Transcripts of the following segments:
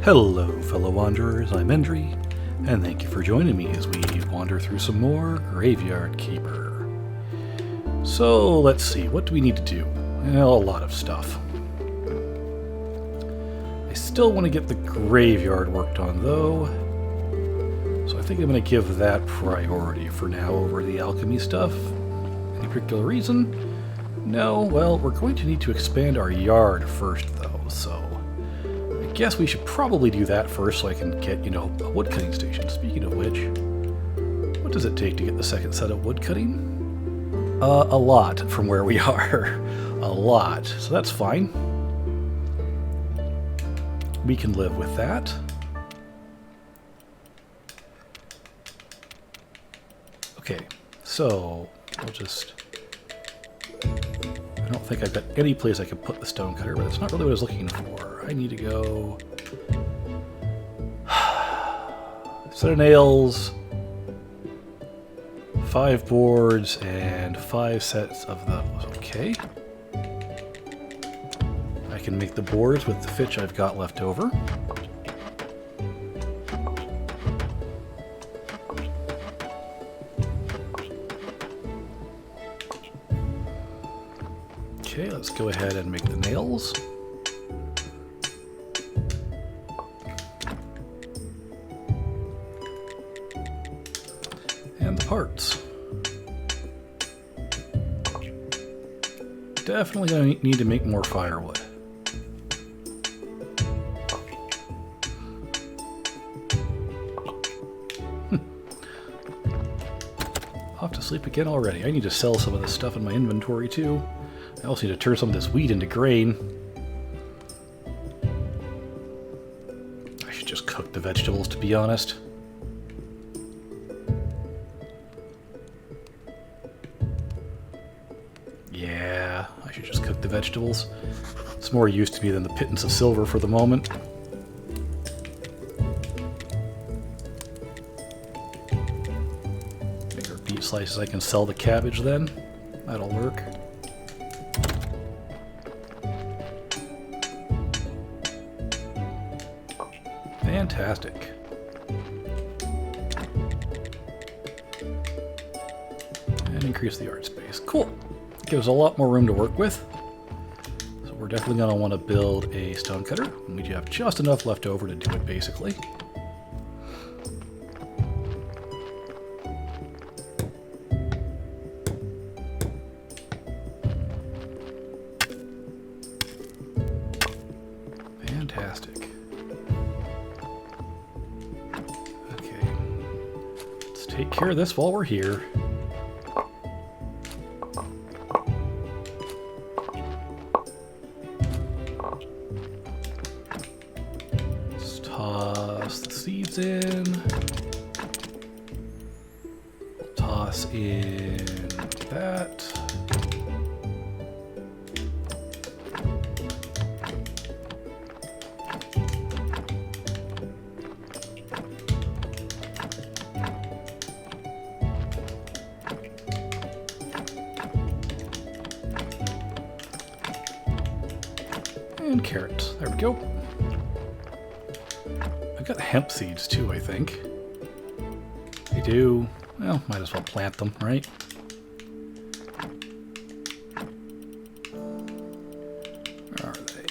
Hello, fellow wanderers, I'm Endry, and thank you for joining me as we wander through some more Graveyard Keeper. So, let's see, what do we need to do? Well, a lot of stuff. I still want to get the graveyard worked on, though, so I think I'm going to give that priority for now over the alchemy stuff. Any particular reason? No, well, we're going to need to expand our yard first, though, so I guess we should probably do that first so I can get, a woodcutting station. Speaking of which, what does it take to get the second set of woodcutting? A lot from where we are. A lot. So that's fine. We can live with that. Okay, so I'll just... I don't think I've got any place I can put the stone cutter, but that's not really what I was looking for. I need to go... set of nails, 5 boards, and 5 sets of those. Okay. I can make the boards with the fitch I've got left over. Okay, let's go ahead and make the nails. And the parts. Definitely going to need to make more firewood. Off to sleep again already. I need to sell some of this stuff in my inventory too. I also need to turn some of this wheat into grain. I should just cook the vegetables, to be honest. Yeah, I should just cook the vegetables. It's more use to me than the pittance of silver for the moment. Bigger beet slices, I can sell the cabbage then. That'll work. Fantastic. And increase the yard space. Cool. Gives a lot more room to work with. So we're definitely going to want to build a stone cutter. And we have just enough left over to do it, basically. Fantastic. Take care of this while we're here. Let's toss the seeds in. We'll toss in that. And carrots. There we go. I've got hemp seeds too, I think. I do. Well, might as well plant them, right? Where are they?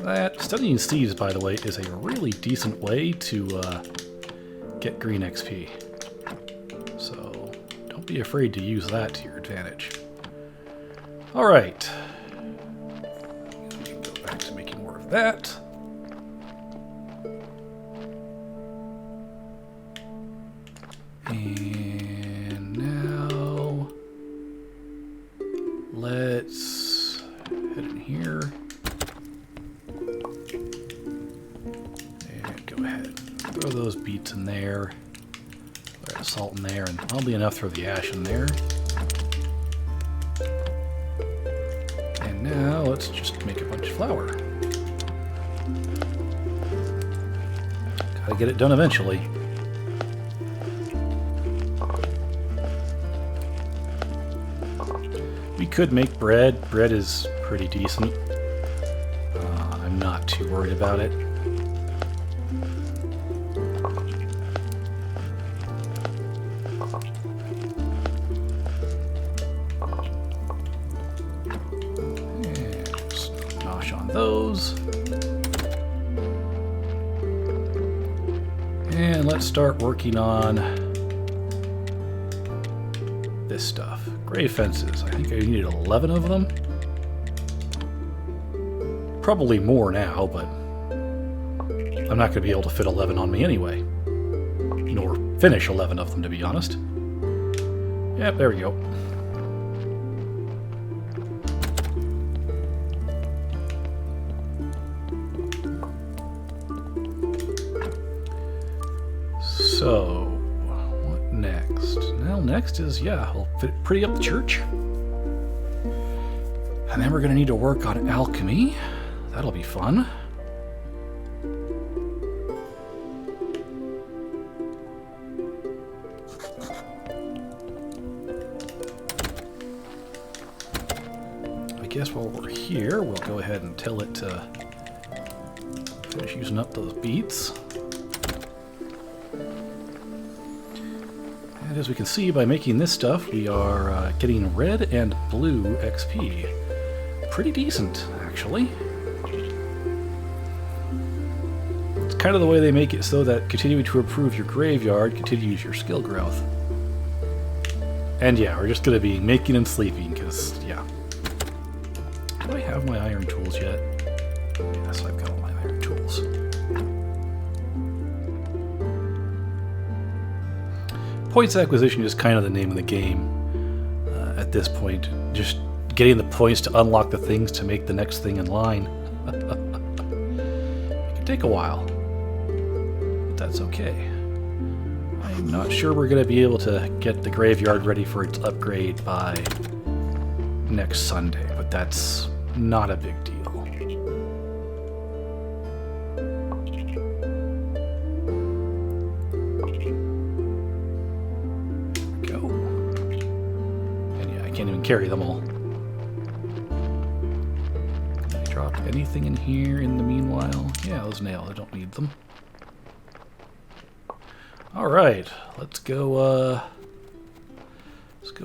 That studying seeds, by the way, is a really decent way to get green XP. So don't be afraid to use that to your advantage. All right. That. And now let's head in here and go ahead and throw those beets in there, throw the salt in there, and oddly enough throw the ash in there. And now let's just make a bunch of flour. Gotta get it done eventually. We could make bread. Bread is pretty decent. I'm not too worried about it. Nosh on those. And let's start working on this stuff. Grave fences. I think I needed 11 of them. Probably more now, but I'm not going to be able to fit 11 on me anyway. Nor finish 11 of them, to be honest. Yep, there we go. So, what next? Well, next is, yeah, I'll fit pretty up the church. And then we're going to need to work on alchemy. That'll be fun. I guess while we're here, we'll go ahead and tell it to finish using up those beets. And as we can see, by making this stuff, we are getting red and blue XP. Pretty decent, actually. It's kind of the way they make it so that continuing to improve your graveyard continues your skill growth. And yeah, we're just going to be making and sleeping, because, yeah. Do I have my iron tools yet? Yes, I've got all my iron tools. Points acquisition is kind of the name of the game at this point. Just getting the points to unlock the things to make the next thing in line. It can take a while, but that's okay. I'm not sure we're going to be able to get the graveyard ready for its upgrade by next Sunday, but that's not a big deal. Go. And yeah, I can't even carry them all. Can I drop anything in here in the meanwhile? Yeah, those nails, I don't need them. Alright, let's go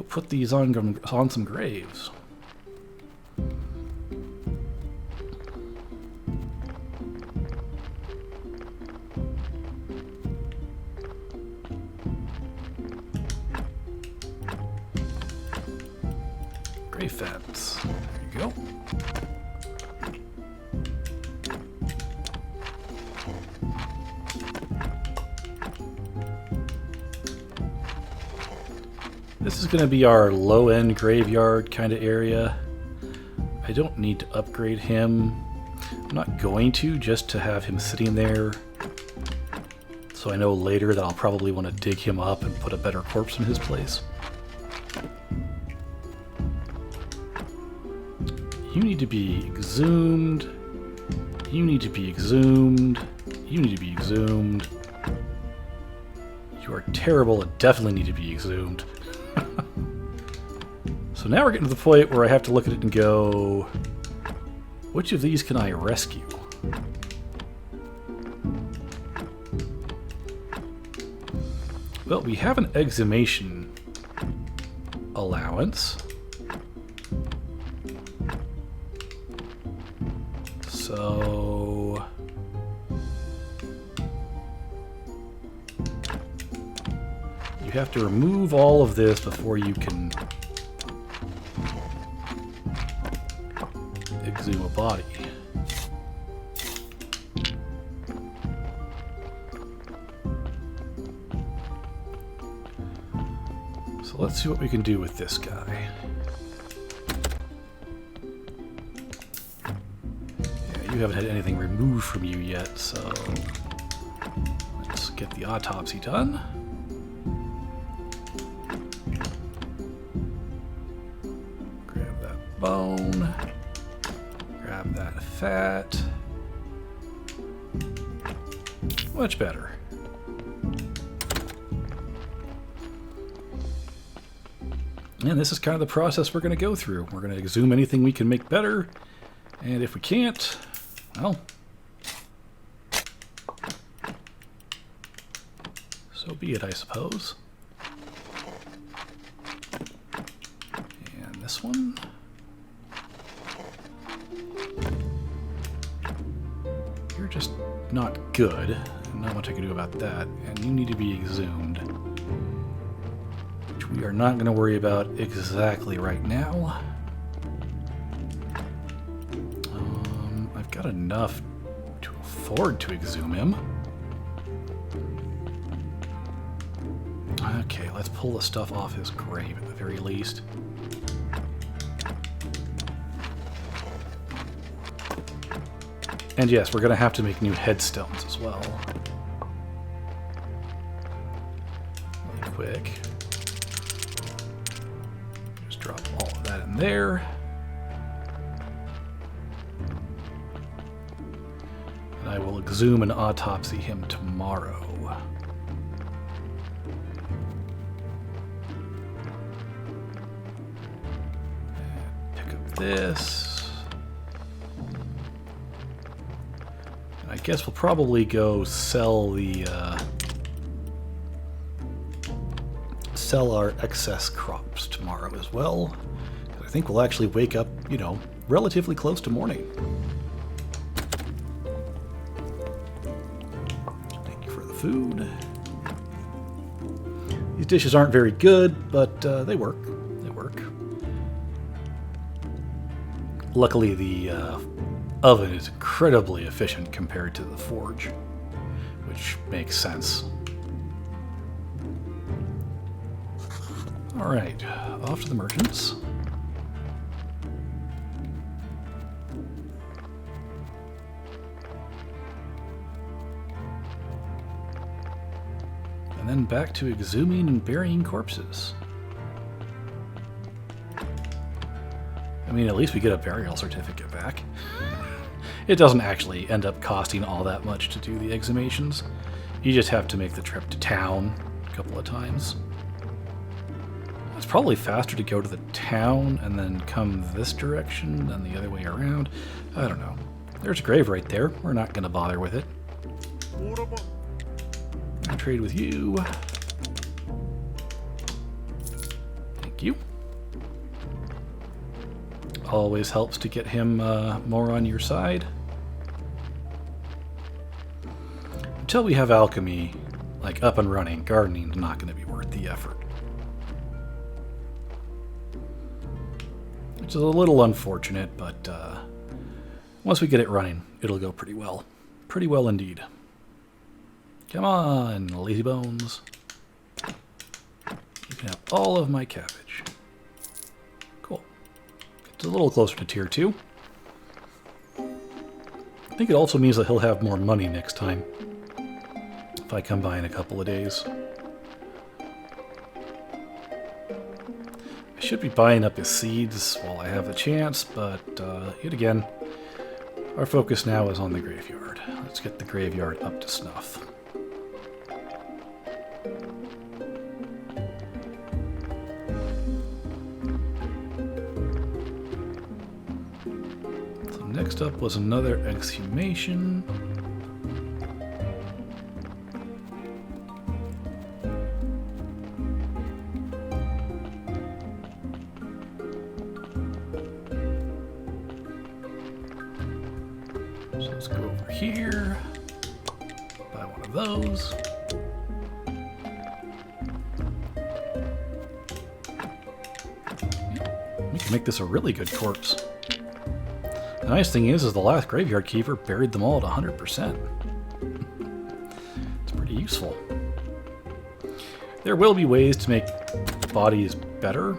put these on some graves. Grave fence. There you go. This is going to be our low-end graveyard kind of area. I don't need to upgrade him. I'm not going to, just to have him sitting there. So I know later that I'll probably want to dig him up and put a better corpse in his place. You need to be exhumed. You need to be exhumed. You need to be exhumed. You are terrible and definitely need to be exhumed. So now we're getting to the point where I have to look at it and go, which of these can I rescue? Well, we have an exhumation allowance. So you have to remove all of this before you can exhume a body. So let's see what we can do with this guy. Yeah, you haven't had anything removed from you yet, so let's get the autopsy done. Grab that bone. Grab that fat. Much better. And this is kind of the process we're going to go through. We're going to exhume anything we can make better, and if we can't, well, be it, I suppose. And this one. You're just not good. Not much I can do about that. And you need to be exhumed. Which we are not going to worry about exactly right now. I've got enough to afford to exhume him. Okay, let's pull the stuff off his grave at the very least. And yes, we're going to have to make new headstones as well. Really quick. Just drop all of that in there. And I will exhume and autopsy him tomorrow. This. I guess we'll probably go sell our excess crops tomorrow as well. I think we'll actually wake up, you know, relatively close to morning. Thank you for the food. These dishes aren't very good, but they work. Luckily, the oven is incredibly efficient compared to the forge, which makes sense. Alright, off to the merchants. And then back to exhuming and burying corpses. I mean, at least we get a burial certificate back. It doesn't actually end up costing all that much to do the exhumations. You just have to make the trip to town a couple of times. It's probably faster to go to the town and then come this direction than the other way around. I don't know. There's a grave right there. We're not going to bother with it. I'll trade with you. Thank you. Always helps to get him more on your side. Until we have alchemy like up and running, gardening's not going to be worth the effort. Which is a little unfortunate, but once we get it running, it'll go pretty well. Pretty well indeed. Come on, lazy bones. You can have all of my cabbage. It's a little closer to tier 2. I think it also means that he'll have more money next time. If I come by in a couple of days. I should be buying up his seeds while I have the chance, but yet again, our focus now is on the graveyard. Let's get the graveyard up to snuff. Next up was another exhumation. So let's go over here, buy one of those. We can make this a really good corpse. The nice thing is the last graveyard keeper buried them all at 100%. It's pretty useful. There will be ways to make bodies better.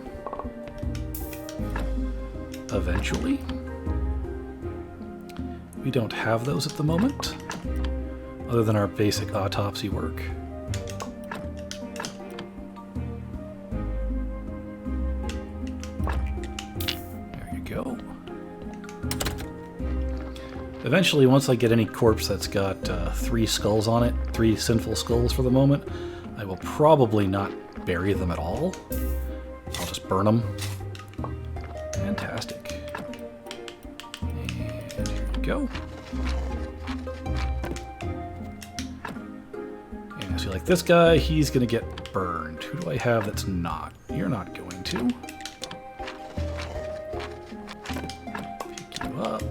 Eventually. We don't have those at the moment, other than our basic autopsy work. There you go. Eventually, once I get any corpse that's got 3 skulls on it, 3 sinful skulls for the moment, I will probably not bury them at all. I'll just burn them. Fantastic. And here we go. And as See, like this guy, he's going to get burned. Who do I have that's not? You're not going to. Pick you up.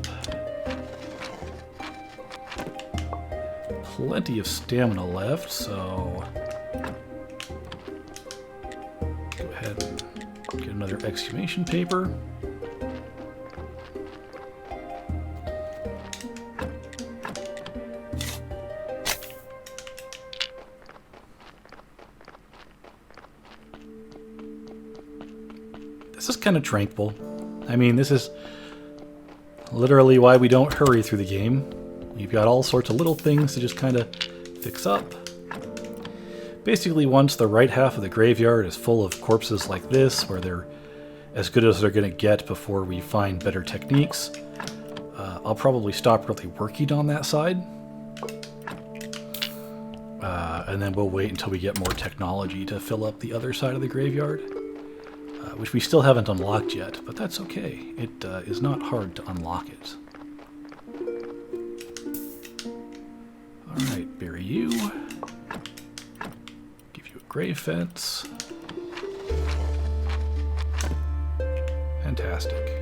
Plenty of stamina left, so go ahead and get another exhumation paper. This is kind of tranquil. I mean, this is literally why we don't hurry through the game. You've got all sorts of little things to just kind of fix up. Basically, once the right half of the graveyard is full of corpses like this, where they're as good as they're going to get before we find better techniques, I'll probably stop really working on that side. And then we'll wait until we get more technology to fill up the other side of the graveyard. Which we still haven't unlocked yet, but that's okay. It is not hard to unlock it. Alright, bury you. Give you a grave fence. Fantastic.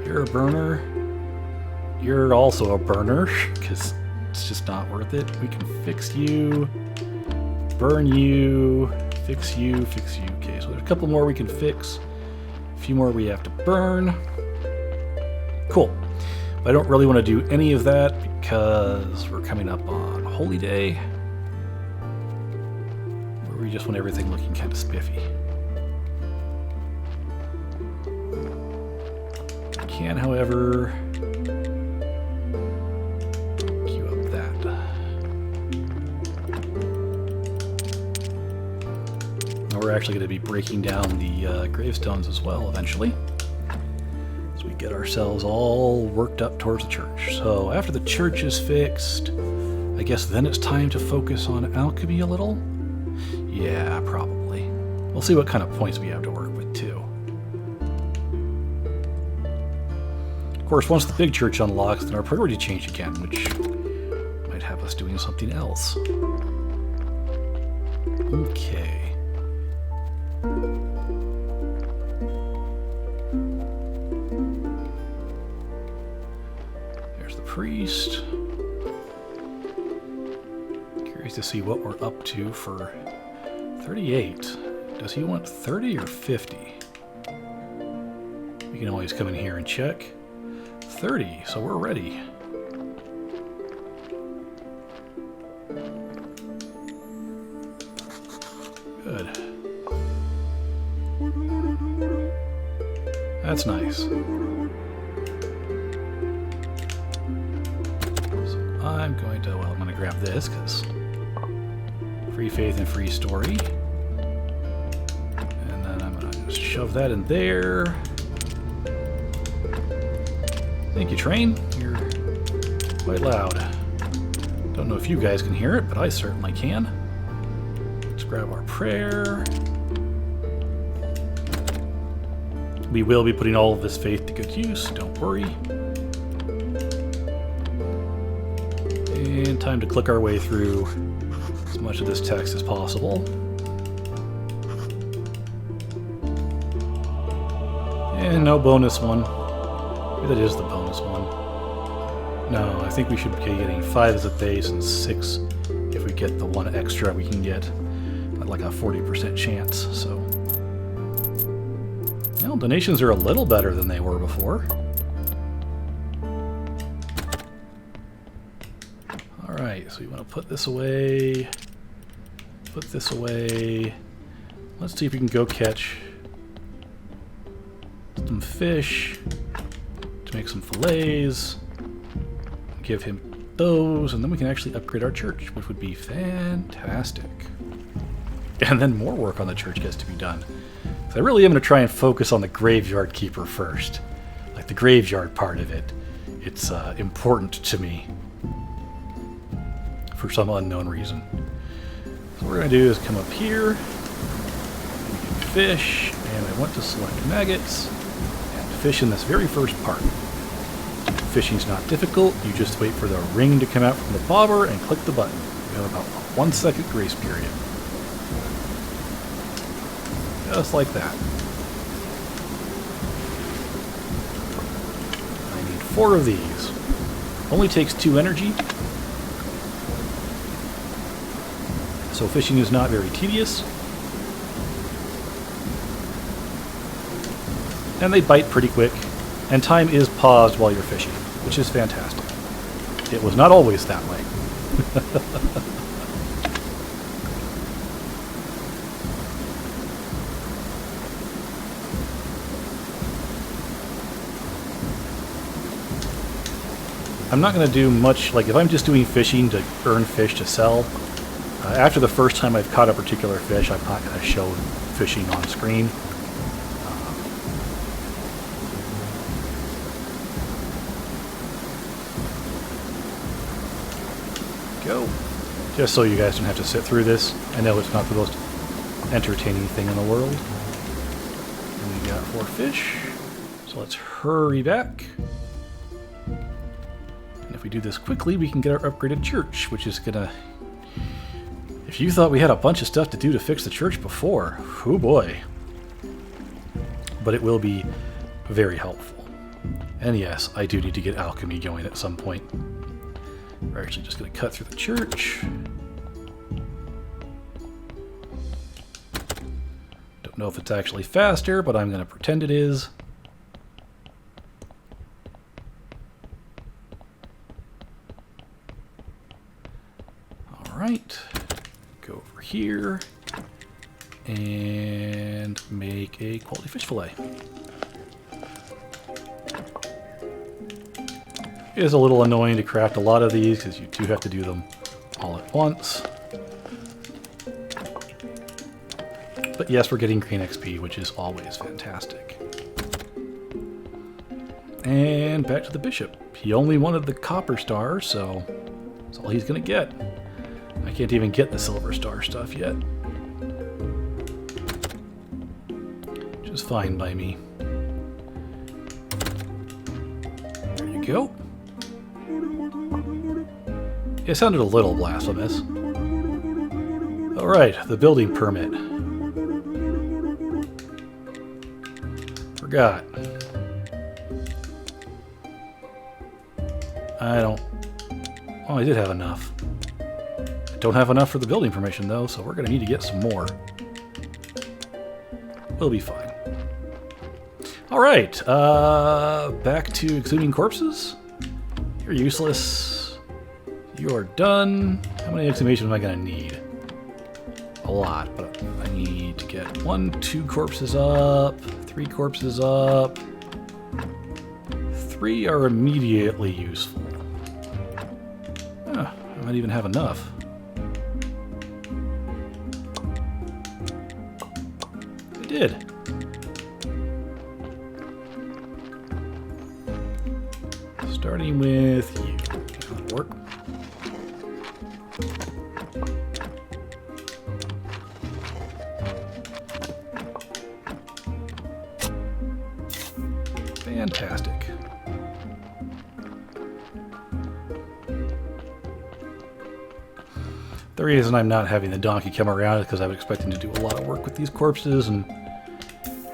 You're a burner. You're also a burner, because it's just not worth it. We can fix you. Burn you. Fix you, fix you. Okay, so there's a couple more we can fix. A few more we have to burn. Cool. But I don't really want to do any of that because we're coming up on Holy Day, where we just want everything looking kind of spiffy. I can, however, queue up that. We're actually going to be breaking down the gravestones as well eventually, as we get ourselves all worked up towards the church. So after the church is fixed, I guess then it's time to focus on alchemy a little? Yeah, probably. We'll see what kind of points we have to work with too. Of course, once the big church unlocks, then our priority change again, which might have us doing something else. Okay. There's the priest. Curious to see what we're up to for 38. Does he want 30 or 50? We can always come in here and check. 30, so we're ready. Good. That's nice. So I'm going to grab this because free faith and free story. And then I'm going to just shove that in there. Thank you, train. You're quite loud. Don't know if you guys can hear it, but I certainly can. Let's grab our prayer. We will be putting all of this faith to good use, don't worry. And time to click our way through as much of this text as possible. And no bonus one. Maybe that is the bonus one. No, I think we should be getting 5 as a base and 6 if we get the one extra we can get at like a 40% chance, so. Well, donations are a little better than they were before. Alright, so we want to put this away. Put this away. Let's see if we can go catch some fish to make some fillets. Give him those, and then we can actually upgrade our church, which would be fantastic. And then more work on the church gets to be done. So I really am going to try and focus on the graveyard keeper first. Like the graveyard part of it. It's important to me. For some unknown reason. So what we're going to do is come up here. We can fish. And I want to select maggots. And fish in this very first part. Fishing's not difficult. You just wait for the ring to come out from the bobber and click the button. have about a 1 second grace period. Just like that. I need 4 of these. Only takes 2 energy. So fishing is not very tedious. And they bite pretty quick. And time is paused while you're fishing, which is fantastic. It was not always that way. I'm not going to do much, like if I'm just doing fishing to earn fish to sell, after the first time I've caught a particular fish, I'm not going to show fishing on screen. Go. Just so you guys don't have to sit through this. I know it's not the most entertaining thing in the world. And we got 4 fish. So let's hurry back. And if we do this quickly, we can get our upgraded church, which is gonna... If you thought we had a bunch of stuff to do to fix the church before, oh boy. But it will be very helpful. And yes, I do need to get alchemy going at some point. We're actually just going to cut through the church. Don't know if it's actually faster, but I'm going to pretend it is. Alright. Go over here and make a quality fish fillet. It is a little annoying to craft a lot of these because you do have to do them all at once. But yes, we're getting green XP, which is always fantastic. And back to the bishop. He only wanted the copper star, so that's all he's going to get. I can't even get the silver star stuff yet. Which is fine by me. There you go. It sounded a little blasphemous. Alright, the building permit. Forgot. I don't... Oh, I did have enough. I don't have enough for the building permission, though, so we're going to need to get some more. We'll be fine. Alright, back to exhuming corpses. You're useless. You are done. How many exhumations am I going to need? A lot, but I need to get 1, 2 corpses up, 3 corpses up. 3 are immediately useful. I might even have enough. I did. Starting with you. That'll work. Fantastic. The reason I'm not having the donkey come around is because I was expecting to do a lot of work with these corpses, and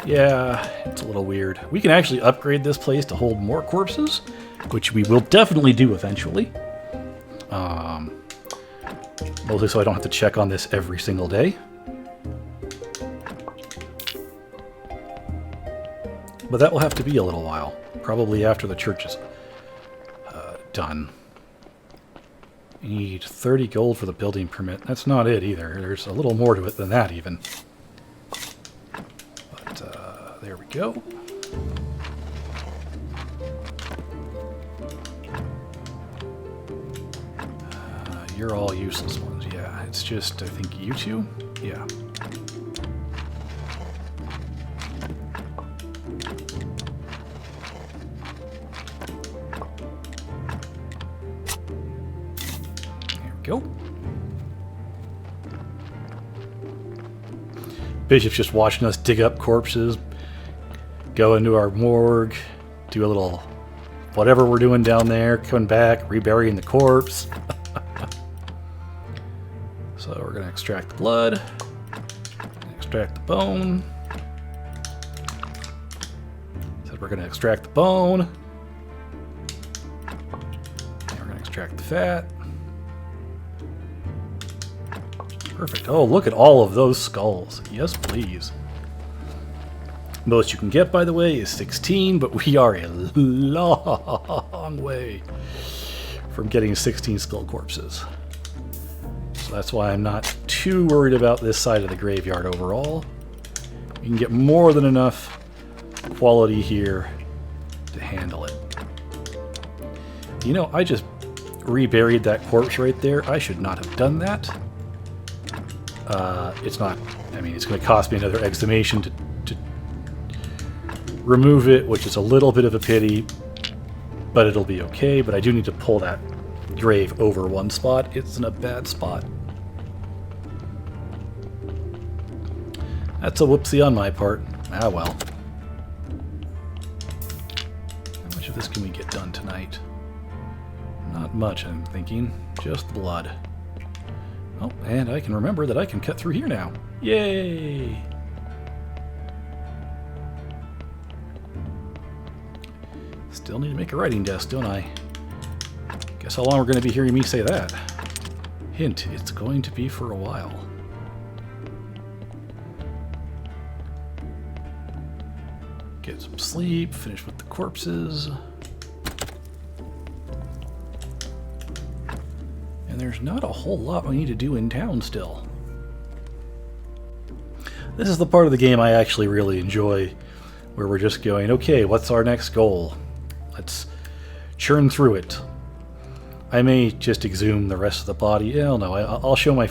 yeah, it's a little weird. We can actually upgrade this place to hold more corpses, which we will definitely do eventually. Mostly so I don't have to check on this every single day. But that will have to be a little while. Probably after the church is done. You need 30 gold for the building permit. That's not it either. There's a little more to it than that even. But there we go. You're all useless ones. Yeah, it's just, I think, you two? Yeah. Go. Bishop's just watching us dig up corpses, go into our morgue, do a little whatever we're doing down there, coming back, reburying the corpse. So we're going to extract the blood, extract the bone. So we're going to extract the bone. And we're going to extract the fat. Perfect. Oh, look at all of those skulls. Yes, please. Most you can get, by the way, is 16, but we are a long way from getting 16 skull corpses. So that's why I'm not too worried about this side of the graveyard overall. You can get more than enough quality here to handle it. You know, I just reburied that corpse right there. I should not have done that. It's not, I mean, it's going to cost me another exhumation to remove it, which is a little bit of a pity, but it'll be okay. But I do need to pull that grave over one spot. It's in a bad spot. That's a whoopsie on my part. Ah, well. How much of this can we get done tonight? Not much, I'm thinking. Just blood. Oh, and I can remember that I can cut through here now. Yay! Still need to make a writing desk, don't I? Guess how long we're going to be hearing me say that. Hint, it's going to be for a while. Get some sleep, finish with the corpses. And there's not a whole lot we need to do in town still. This is the part of the game I actually really enjoy, where we're just going, okay, what's our next goal? Let's churn through it. I may just exhume the rest of the body. Hell no, I'll show my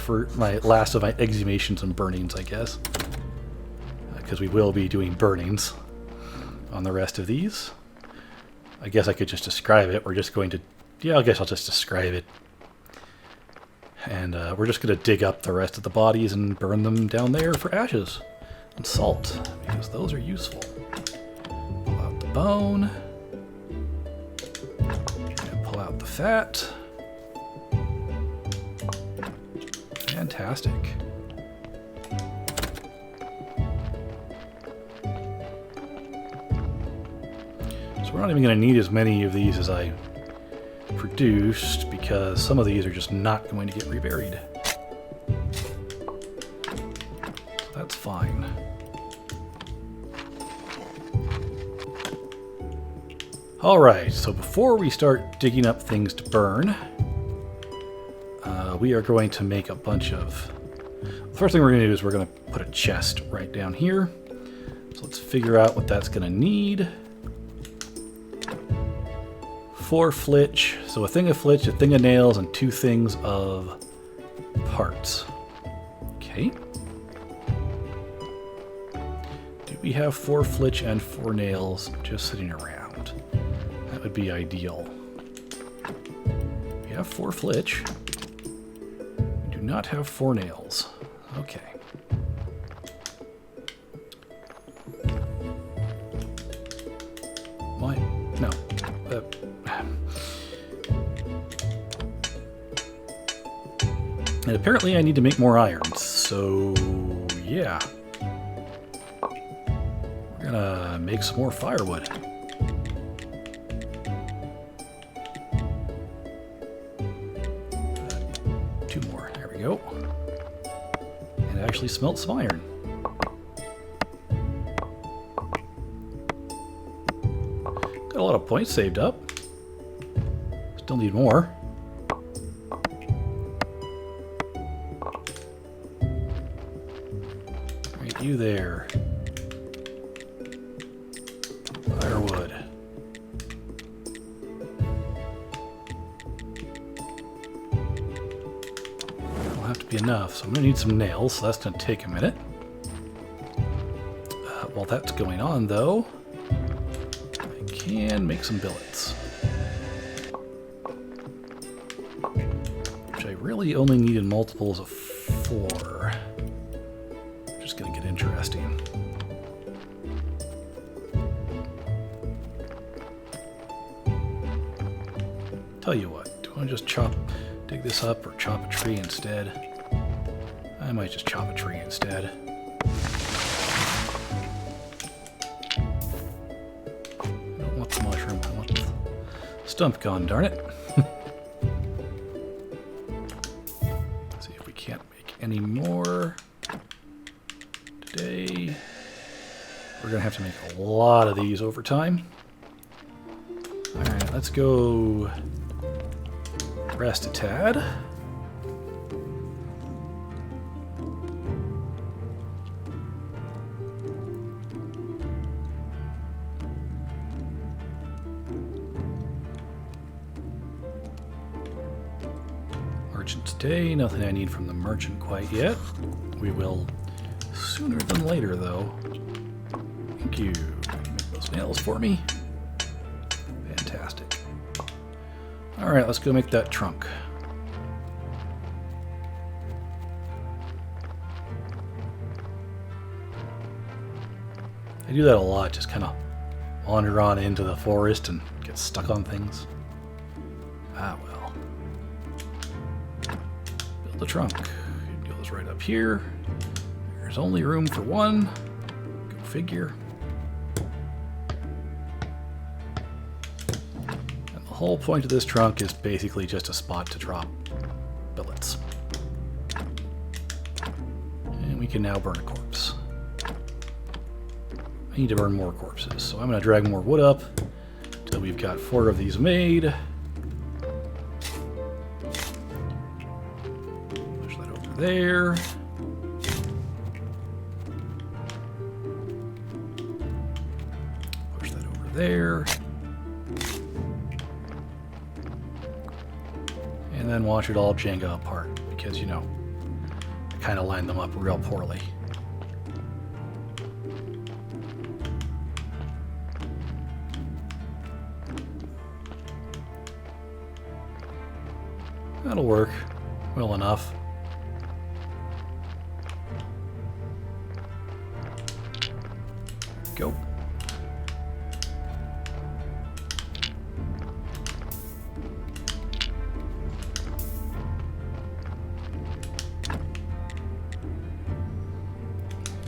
last of my exhumations and burnings, I guess. Because we will be doing burnings on the rest of these. I guess I could just describe it. We're just going to... Yeah, I guess I'll just describe it. And we're just going to dig up the rest of the bodies and burn them down there for ashes and salt, because those are useful. Pull out the bone. And pull out the fat. Fantastic. So we're not even going to need as many of these as I produced, because some of these are just not going to get reburied. So that's fine. Alright, so before we start digging up things to burn, we are going to make a bunch of... The first thing we're going to do is we're going to put a chest right down here. So let's figure out what that's going to need. 4 flitch, so a thing of flitch, a thing of nails, and 2 things of parts. Okay. Do we have 4 flitch and 4 nails just sitting around? That would be ideal. We have 4 flitch. We do not have 4 nails. Okay. Why? No. And apparently I need to make more irons, so yeah. We're gonna make some more firewood. Two more, there we go. And actually smelt some iron. Got a lot of points saved up. Still need more. You there. Firewood. That'll have to be enough, so I'm going to need some nails, so that's going to take a minute. While that's going on, though, I can make some billets. Which I really only need in multiples of 4. Just gonna get interesting. Tell you what, do I just dig this up or chop a tree instead? I might just chop a tree instead. I don't want the mushroom. I want the stump gone, darn it. Let's see if we can't make any more today. We're going to have to make a lot of these over time. Alright, let's go rest a tad. Merchant today, nothing I need from the merchant quite yet. We will sooner than later though. Thank you. Make those nails for me. Fantastic. Alright, let's go make that trunk. I do that a lot, just kind of wander on into the forest and get stuck on things. Ah, well. Build a trunk. It goes right up here. There's only room for one. Go figure. And the whole point of this trunk is basically just a spot to drop billets. And we can now burn a corpse. I need to burn more corpses, so I'm going to drag more wood up until we've got 4 of these made. Push that over there. Push that over there. And then watch it all Jenga apart, because, you know, I kind of lined them up real poorly. That'll work well enough. Go.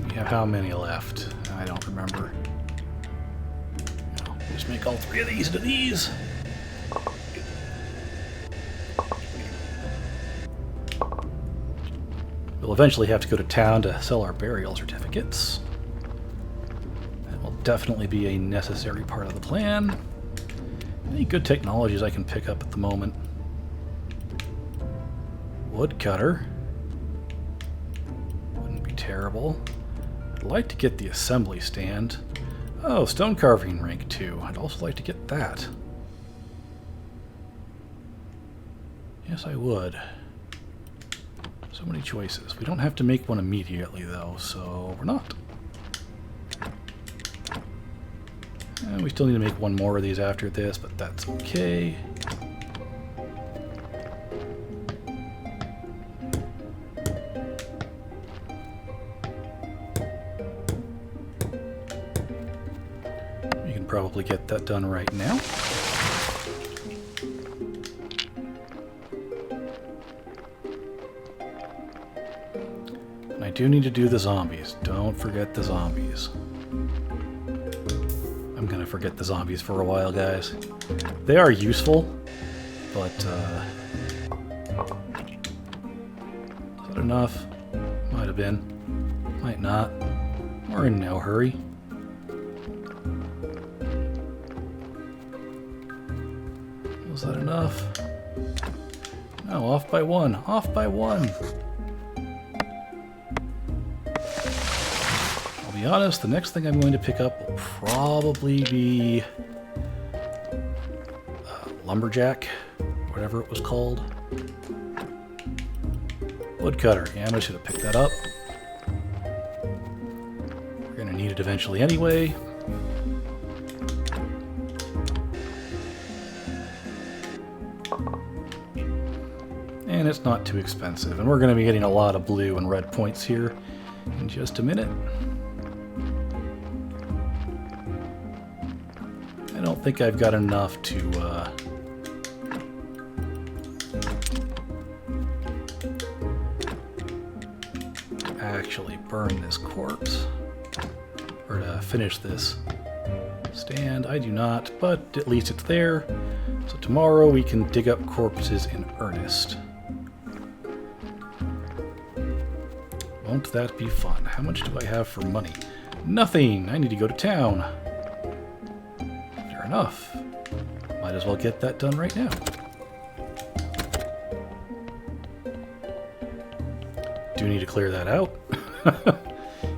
We have how many left? I don't remember. No, just make all 3 of these into these. We'll eventually have to go to town to sell our burial certificates. That will definitely be a necessary part of the plan. Any good technologies I can pick up at the moment? Woodcutter. Wouldn't be terrible. I'd like to get the assembly stand. Oh, stone carving rank 2. I'd also like to get that. Yes, I would. So many choices. We don't have to make one immediately, though, so we're not. And we still need to make one more of these after this, but that's okay. We can probably get that done right now. I do need to do the zombies. Don't forget the zombies. I'm gonna forget the zombies for a while, guys. They are useful, but is that enough? Might have been. Might not. We're in no hurry. Was that enough? No, off by 1. Off by 1. Be honest, the next thing I'm going to pick up will probably be lumberjack, whatever it was called. Woodcutter. Yeah, I should have picked that up. We're going to need it eventually anyway. And it's not too expensive. And we're going to be getting a lot of blue and red points here in just a minute. I don't think I've got enough to actually burn this corpse, or to finish this stand. I do not, but at least it's there. So tomorrow we can dig up corpses in earnest. Won't that be fun? How much do I have for money? Nothing! I need to go to town. Fair enough. Might as well get that done right now. Do need to clear that out.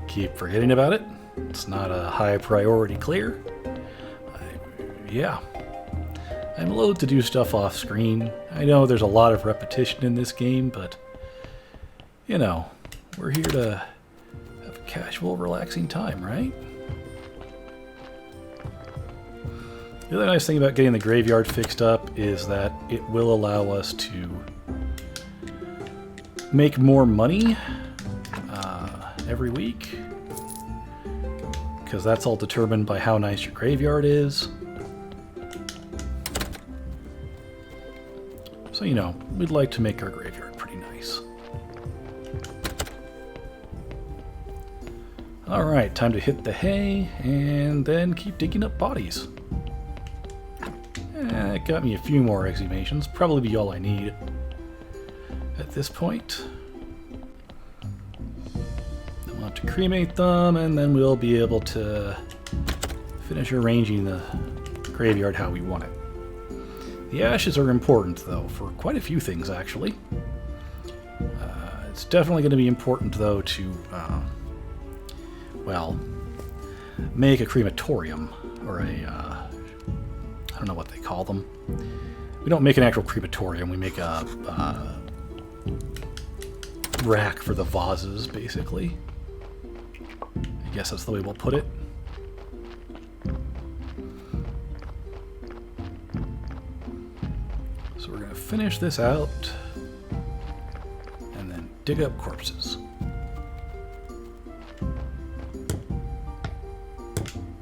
Keep forgetting about it. It's not a high priority clear. Yeah. I'm loath to do stuff off screen. I know there's a lot of repetition in this game, but you know, we're here to have a casual, relaxing time, right? The other nice thing about getting the graveyard fixed up is that it will allow us to make more money every week, because that's all determined by how nice your graveyard is. So, you know, we'd like to make our graveyard pretty nice. Alright, time to hit the hay and then keep digging up bodies. It got me a few more exhumations, probably be all I need at this point. We'll have to cremate them, and then we'll be able to finish arranging the graveyard how we want it. The ashes are important, though, for quite a few things, actually. It's definitely going to be important, though, to, well, make a crematorium, or a, I don't know what they call them. We don't make an actual crematorium, we make a rack for the vases, basically. I guess that's the way we'll put it. So we're going to finish this out, and then dig up corpses.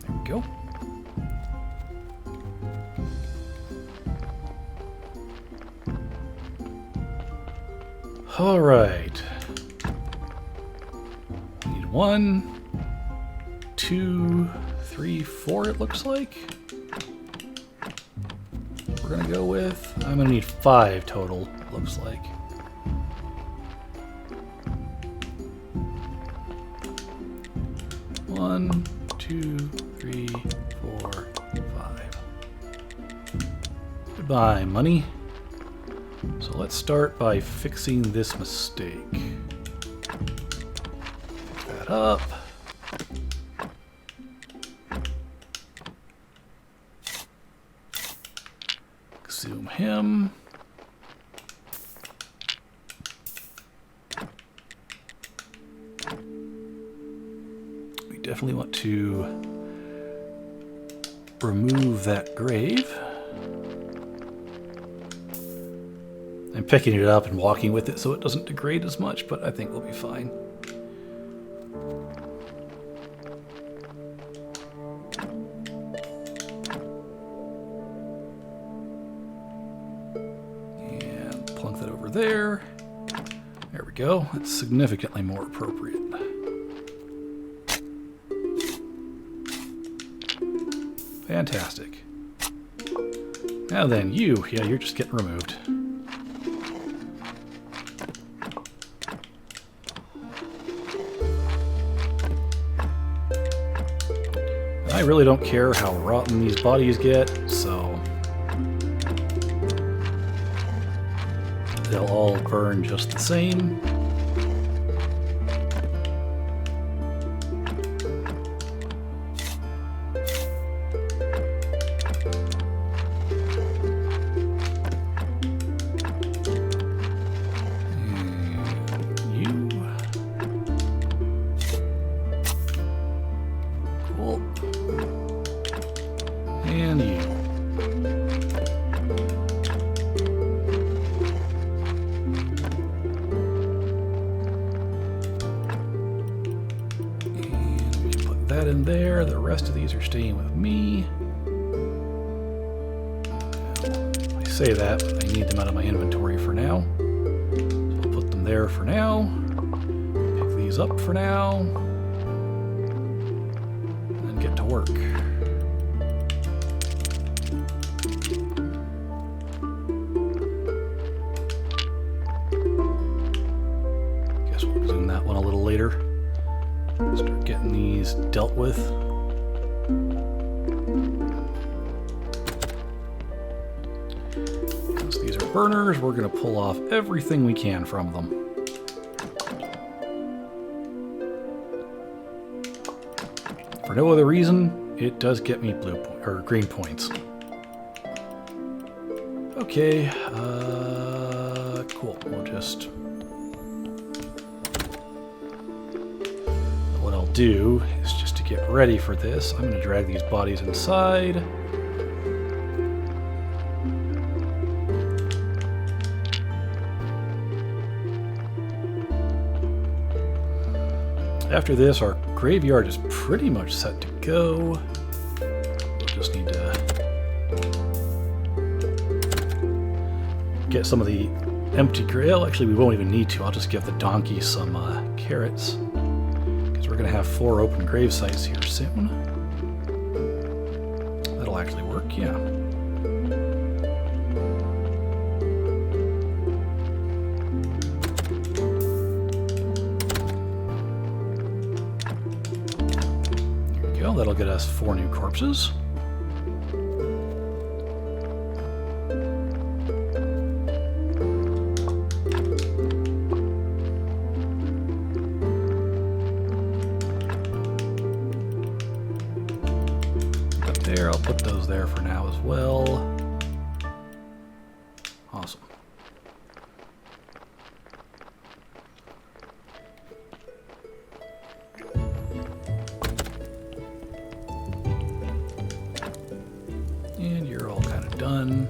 There we go. All right. We need 1, 2, 3, 4, it looks like. We're gonna go with. I'm gonna need 5 total, looks like. One, 2, 3, 4, 5. Goodbye, money. So let's start by fixing this mistake. Pick that up. Zoom him. We definitely want to remove that grave. I'm picking it up and walking with it so it doesn't degrade as much, but I think we'll be fine. And plunk that over there. There we go. That's significantly more appropriate. Fantastic. Now then, yeah, you're just getting removed. I really don't care how rotten these bodies get, so they'll all burn just the same. And you. And we put that in there. The rest of these are staying with me. I say that, but I need them out of my inventory for now. So I'll put them there for now. Pick these these up for now. And get to work. Guess we'll resume that one a little later. Start getting these dealt with. Since these are burners, we're going to pull off everything we can from them. For no other reason, it does get me green points. Okay, cool. We'll just... What I'll do is just to get ready for this, I'm going to drag these bodies inside. After this, our graveyard is pretty much set to go. We'll just need to get some of the empty grail. Actually, we won't even need to. I'll just give the donkey some carrots, because we're going to have 4 open grave sites here soon. That'll actually work, yeah. That'll get us 4 new corpses. Up there, I'll put those there for now as well. Awesome. And you're all kind of done.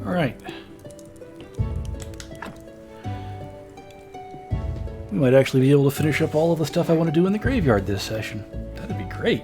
All right. We might actually be able to finish up all of the stuff I want to do in the graveyard this session. That'd be great.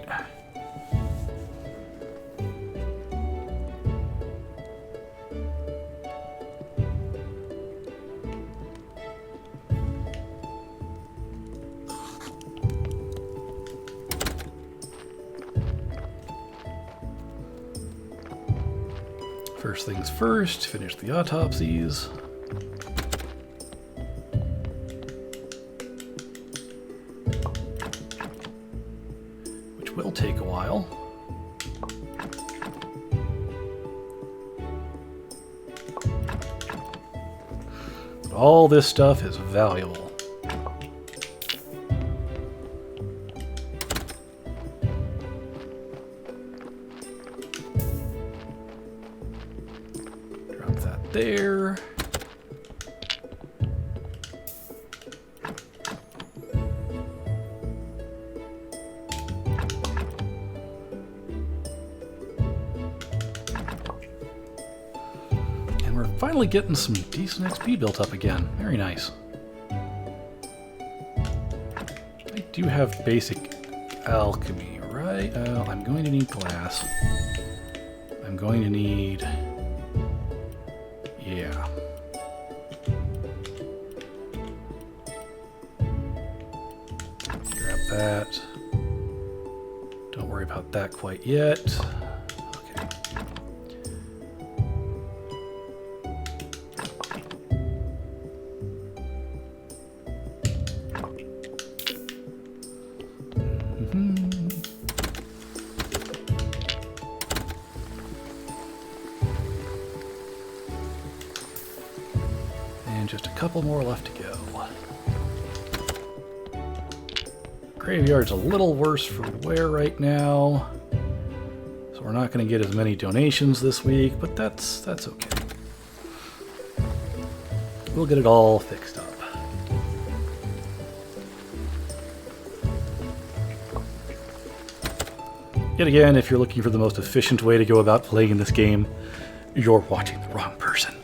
First things first, finish the autopsies. Which will take a while. But all this stuff is valuable. There. And we're finally getting some decent XP built up again. Very nice. I do have basic alchemy, right? I'm going to need glass. I'm going to need... Yeah. Grab that. Don't worry about that quite yet. Okay. Just a couple more left to go. Graveyard's a little worse for wear right now, so we're not going to get as many donations this week, but that's okay. We'll get it all fixed up. Yet again, if you're looking for the most efficient way to go about playing this game, you're watching the wrong person.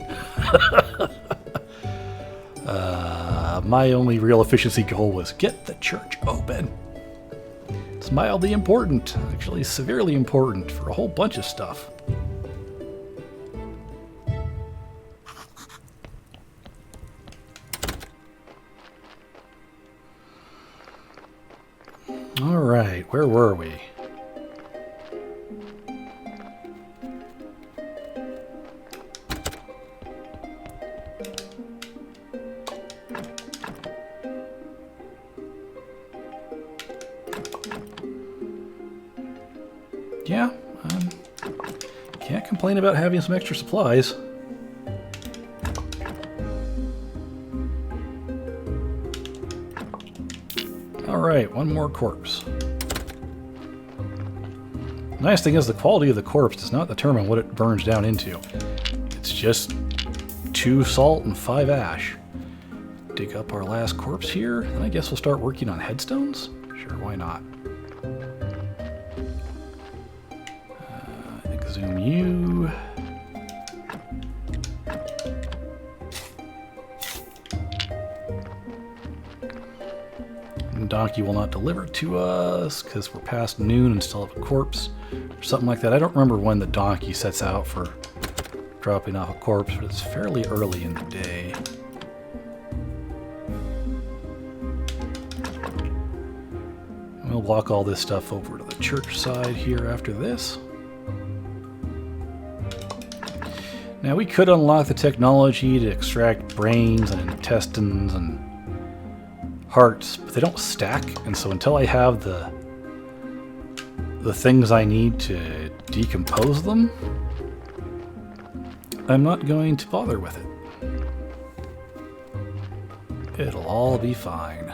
My only real efficiency goal was get the church open. It's mildly important, actually severely important for a whole bunch of stuff. Alright, where were we? Yeah, can't complain about having some extra supplies. Alright, one more corpse. Nice thing is the quality of the corpse does not determine what it burns down into. It's just 2 salt and 5 ash. Dig up our last corpse here, and I guess we'll start working on headstones? Sure, why not? Exhume you. Donkey will not deliver to us because we're past noon and still have a corpse or something like that. I don't remember when the donkey sets out for dropping off a corpse, but it's fairly early in the day. We'll walk all this stuff over to the church side here after this. Now we could unlock the technology to extract brains and intestines and hearts, but they don't stack, and so until I have the things I need to decompose them, I'm not going to bother with it. It'll all be fine.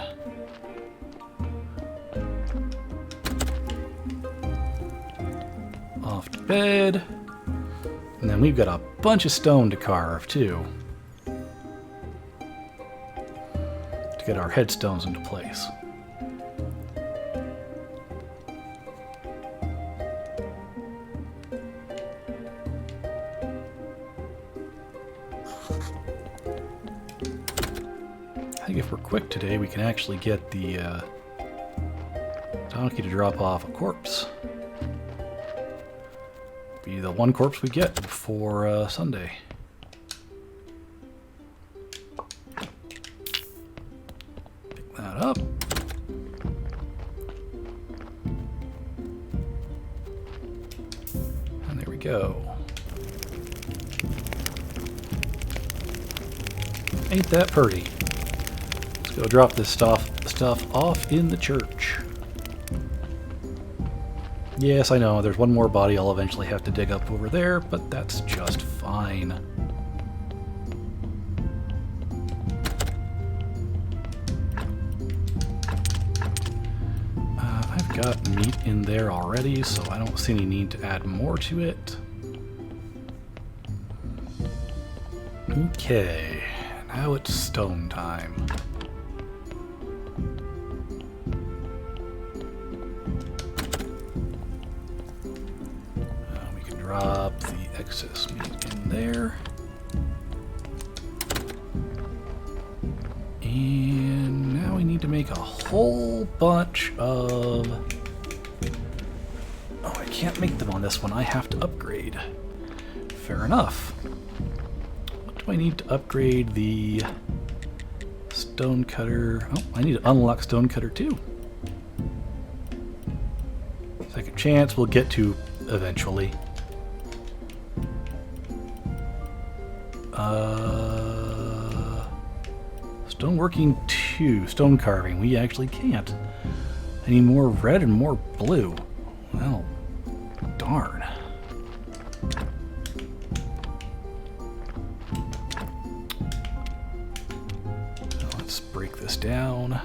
Off to bed. And then we've got a bunch of stone to carve, too. Get our headstones into place. I think if we're quick today, we can actually get the donkey to drop off a corpse. Be the one corpse we get before Sunday. Up. And there we go. Ain't that pretty? Let's go drop this stuff off in the church. Yes, I know, there's one more body I'll eventually have to dig up over there, but that's just fine. Got meat in there already, so I don't see any need to add more to it. Okay, now it's stone time. We can drop the excess meat in there. And now we need to make a whole bunch of... Oh, I can't make them on this one. I have to upgrade. Fair enough. What do I need to upgrade the stone cutter? Oh, I need to unlock stone cutter too. Second chance we'll get to eventually. Stoneworking 2, stone carving. We actually can't. I need more red and more blue. Well, darn. Let's break this down.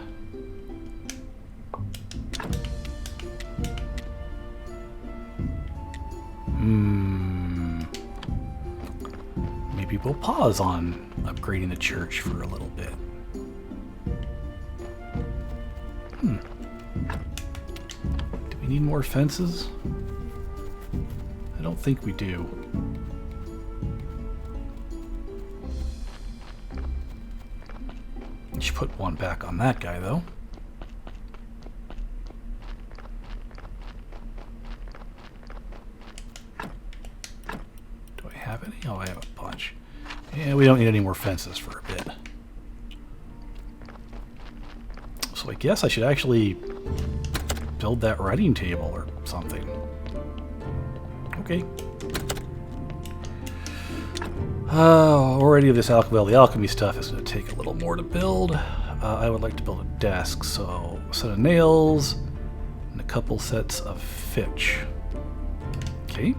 Maybe we'll pause on upgrading the church for a little bit. Do we need more fences? I don't think we do. You should put one back on that guy, though. Do I have any? Oh, I have a bunch. Yeah, we don't need any more fences for a bit. So I guess I should actually build that writing table or something. Okay. Already this the alchemy stuff is going to take a little more to build. I would like to build a desk, so a set of nails and a couple sets of fitch. Okay.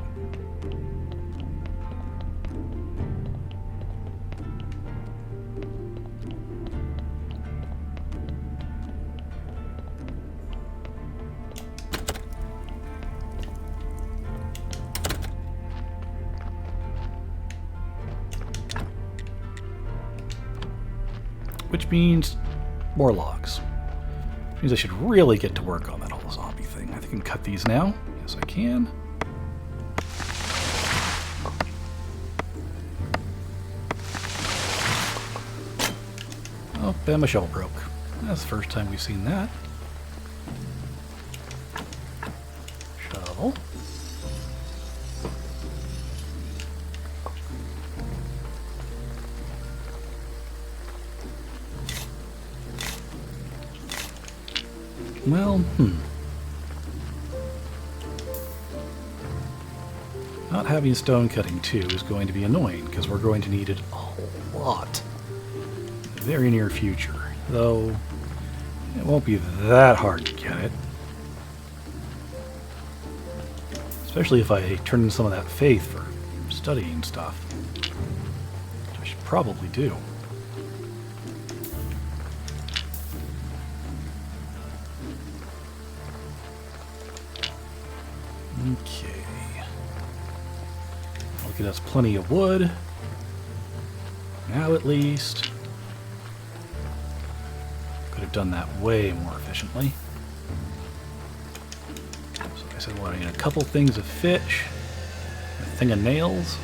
Which means more logs. Which means I should really get to work on that whole zombie thing. I think I can cut these now. Yes, I can. Oh, and my shovel broke. That's the first time we've seen that. Shovel. Well, Not having stone cutting 2 is going to be annoying, because we're going to need it a whole lot in the very near future. Though, it won't be that hard to get it. Especially if I turn in some of that faith for studying stuff. Which I should probably do. Okay. Look at us, plenty of wood. Now at least. Could have done that way more efficiently. So I said, well, I need a couple things of fitch, a thing of nails.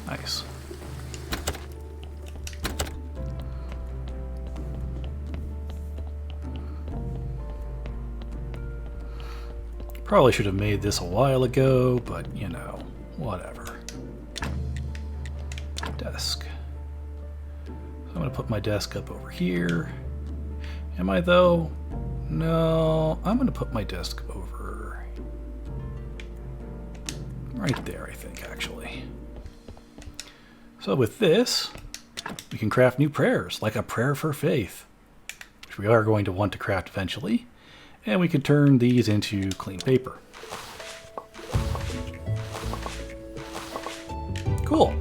Nice. Probably should have made this a while ago, but you know, whatever. Desk. So I'm going to put my desk up over here. Am I though? No, I'm going to put my desk over right there, I think, actually. So with this, we can craft new prayers, like a prayer for faith, which we are going to want to craft eventually. And we can turn these into clean paper. Cool.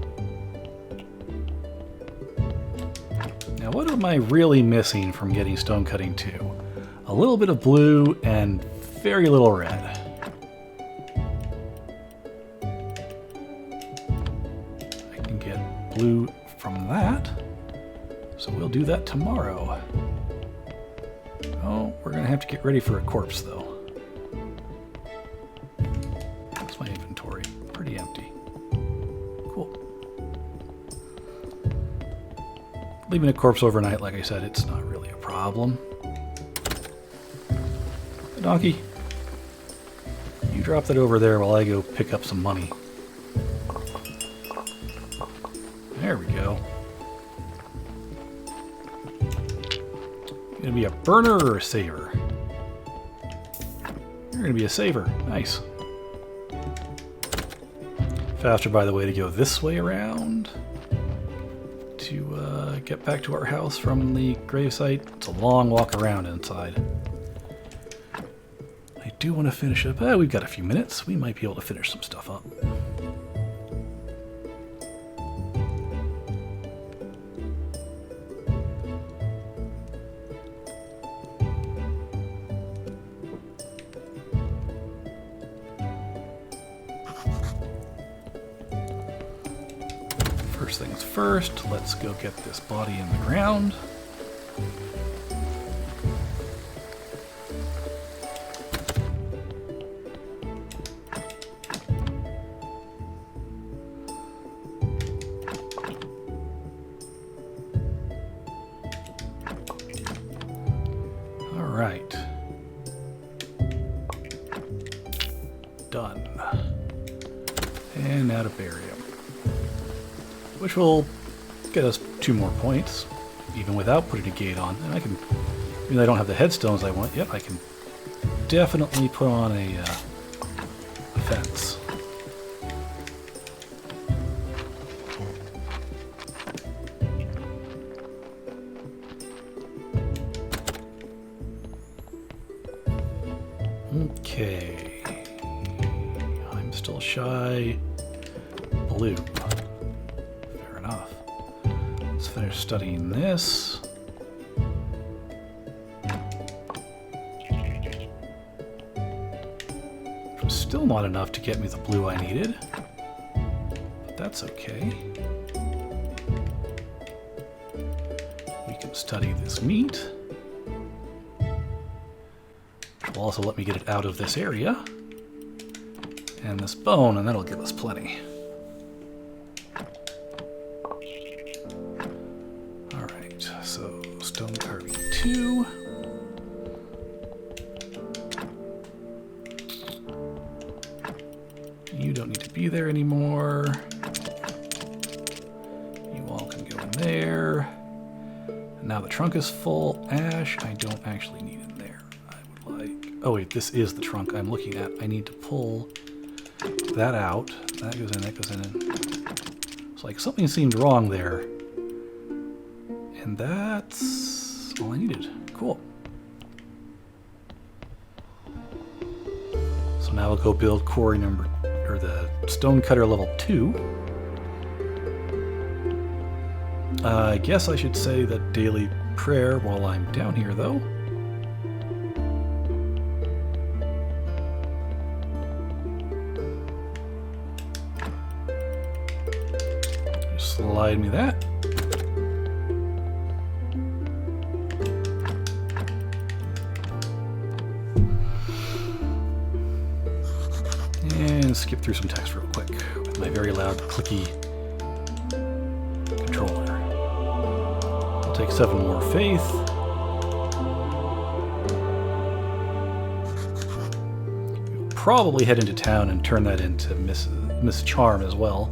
Now what am I really missing from getting stone cutting 2? A little bit of blue and very little red. I can get blue from that. So we'll do that tomorrow. Oh, we're going to have to get ready for a corpse, though. That's my inventory. Pretty empty. Cool. Leaving a corpse overnight, like I said, it's not really a problem. Hey, donkey. You drop that over there while I go pick up some money. There we go. Gonna be a burner or a saver? You're gonna be a saver. Nice. Faster, by the way, to go this way around to get back to our house from the gravesite. It's a long walk around inside. I do want to finish up. We've got a few minutes. We might be able to finish some stuff up. First things first, let's go get this body in the ground. All right. Done. And now to bury him. which will get us 2 more points, even without putting a gate on. And I can, even though I don't have the headstones I want yet, I can definitely put on a fence. Okay. I'm still shy. Blue. Fair enough. Let's finish studying this. Still not enough to get me the blue I needed, but that's okay. We can study this meat, which will also let me get it out of this area, and this bone, and that'll give us plenty. Alright, so stone carving 2. You don't need to be there anymore. You all can go in there. And now the trunk is full. Ash, I don't actually need in there. I would like... Oh wait, this is the trunk I'm looking at. I need to pull that out. That goes in, that goes in. It's like something seemed wrong there. And that's all I needed. Cool. So now we'll go build quarry number... or the stonecutter level 2. I guess I should say that daily prayer while I'm down here, though. Just slide me that. And skip through some text real quick with my very loud clicky controller. I'll take 7 more faith. We'll probably head into town and turn that into Miss Charm as well.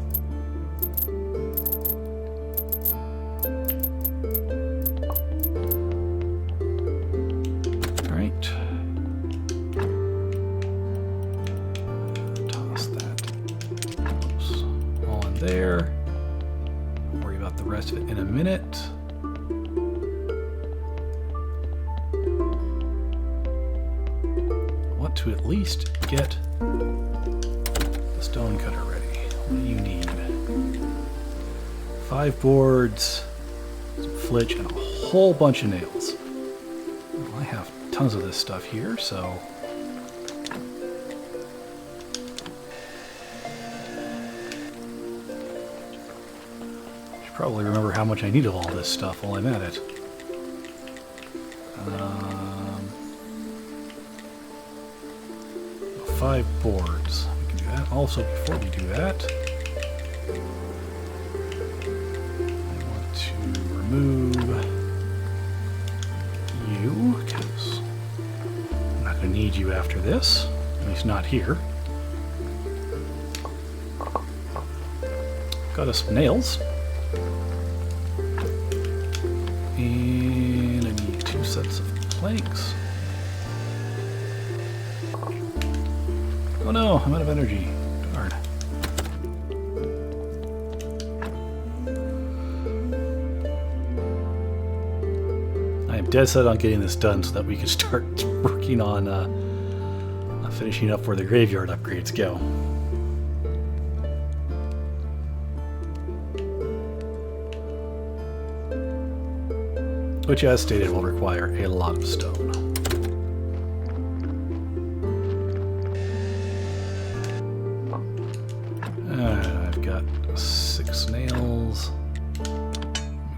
Alright. There. I'll worry about the rest of it in a minute. I want to at least get the stone cutter ready. What do you need? 5 boards, some flitch, and a whole bunch of nails. Well, I have tons of this stuff here, so... Probably remember how much I need of all this stuff while I'm at it. 5 boards. We can do that. Also, before we do that, I want to remove you, because I'm not going to need you after this. At least not here. Got us some nails. And I need 2 sets of planks. Oh no, I'm out of energy. Darn. I am dead set on getting this done so that we can start working on finishing up where the graveyard upgrades go. Which, as stated, will require a lot of stone. I've got 6 nails,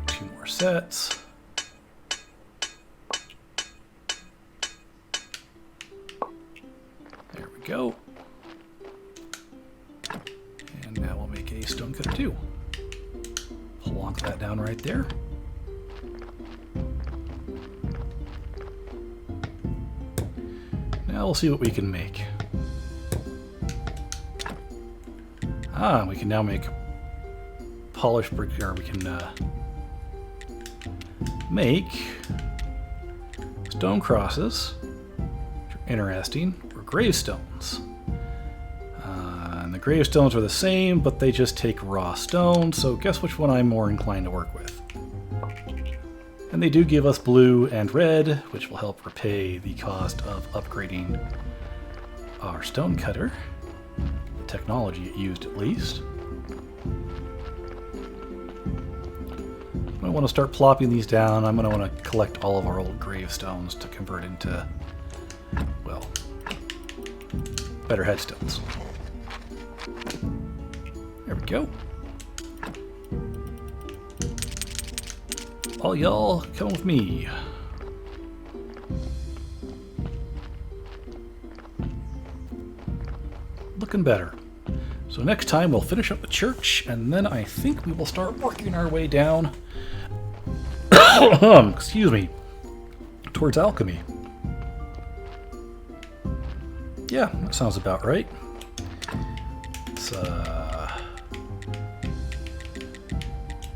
2 more sets. There we go. And now we'll make a stone cutter 2. Plonk that down right there. Now we'll see what we can make. We can now make polish brick, or we can make stone crosses, which are interesting, or gravestones. And the gravestones are the same, but they just take raw stone, so guess which one I'm more inclined to work with. And they do give us blue and red, which will help repay the cost of upgrading our stone cutter. The technology it used, at least. I want to start plopping these down. I'm going to want to collect all of our old gravestones to convert into, well, better headstones. There we go. All y'all, come with me. Looking better. So next time we'll finish up the church, and then I think we will start working our way down, excuse me, towards alchemy. Yeah, that sounds about right. Let's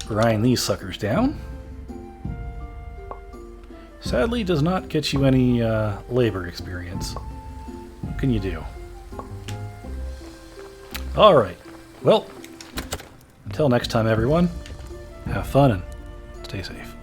grind these suckers down. Sadly, does not get you any labor experience. What can you do? Alright, well, until next time everyone, have fun and stay safe.